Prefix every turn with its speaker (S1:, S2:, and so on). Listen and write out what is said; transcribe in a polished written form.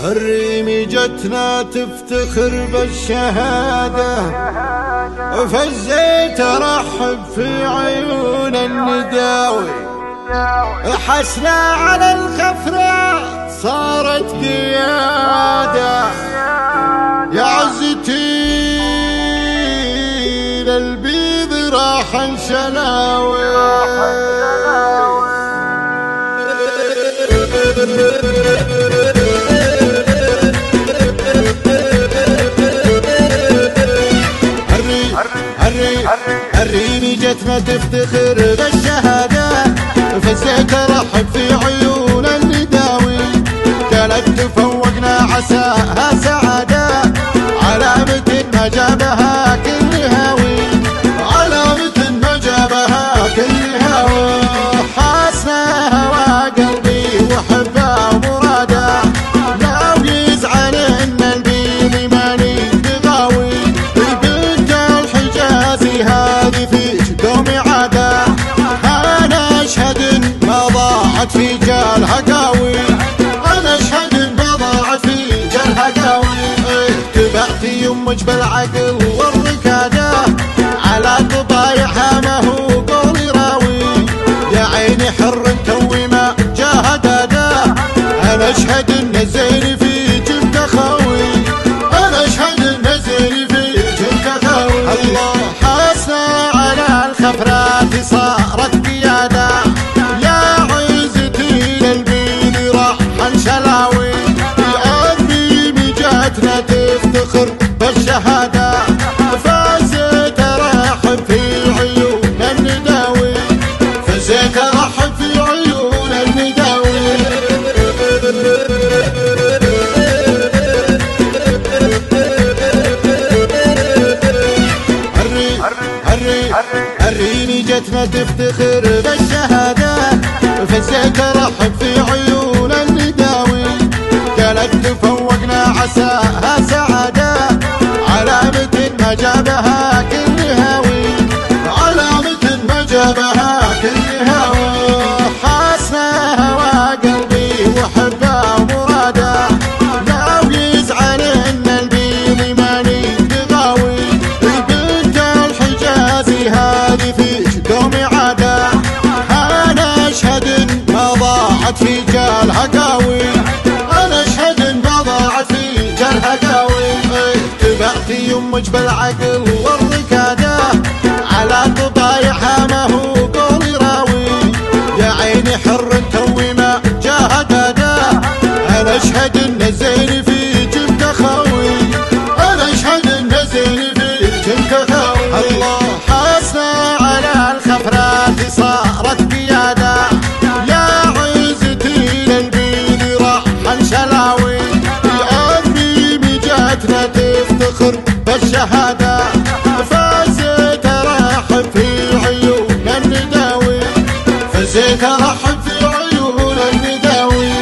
S1: الريم جتنا تفتخر بالشهادة، فالزيت رحب في عيون النداوي. حسنا على الخفرات صارت قيادة، يا عزتي للبيض راح انشلاوي. الريم جتنا تفتخر بالشهادة، فالزيت رحب في عيون النداوي. كانت تفوقنا عساها سعادة، علامة ما جابها كل هاوي، علامة ما جابها كل هاوي. حاسنا هوا قلبي وحبه ومراده، لو يزعل ان البيض ماني بغاوي. بنت الحجازي هذه فيش دومي عاده، انا اشهد ان ما ضاعت في جالها قاوي، انا اشهد ان ما ضاعت في جالها قاوي. تبعتي يمك بالعقل والركاده، على طبايعها ما هو قولي راوي. يا عيني حر توي ما جاهداده، انا اشهد ان الزين في جبت خاوي، انا اشهد ان الزين في جبت خاوي. الله حاسنا على الخفرات صارت قياده، يا عزتي للبيض راح انشلاوي. الريم جاتنا تفتخر بالشهاده، فازت رحب في عيون النداوي، فازت رحب في عيون النداوي. الريم جتنا تفتخر بالشهاده، فازت رحب في عيون النداوي. كانت تفوقنا عساها سعاده، علامة ما جابها كل هاوي، علامة ما جابها كل هاوي. حاسنا هوا قلبي وحبه ومراده، لو يزعل ان البيض ماني بغاوي. بنت الحجازي هذه فيش دومي عاده، انا اشهد ان ما ضاعت في جالها قاوي، انا اشهد ان ما ضاعت في جالها قاوي. تبعتي يمك بالعقل والركاده، على طبايعها ما هو قولي راوي. يا عيني حر توي ما جاهداده، انا اشهد ان الزين في جبت خاوي، انا اشهد ان الزين في جبت خاوي. الله حاسنا على الخفرات صارت قياده، يا عزتي للبيض راح انشلاوي. الريم جاتنا تفتخر بالشهاده، فازت رحب في عيون النداوي، فازت رحب في عيون النداوي.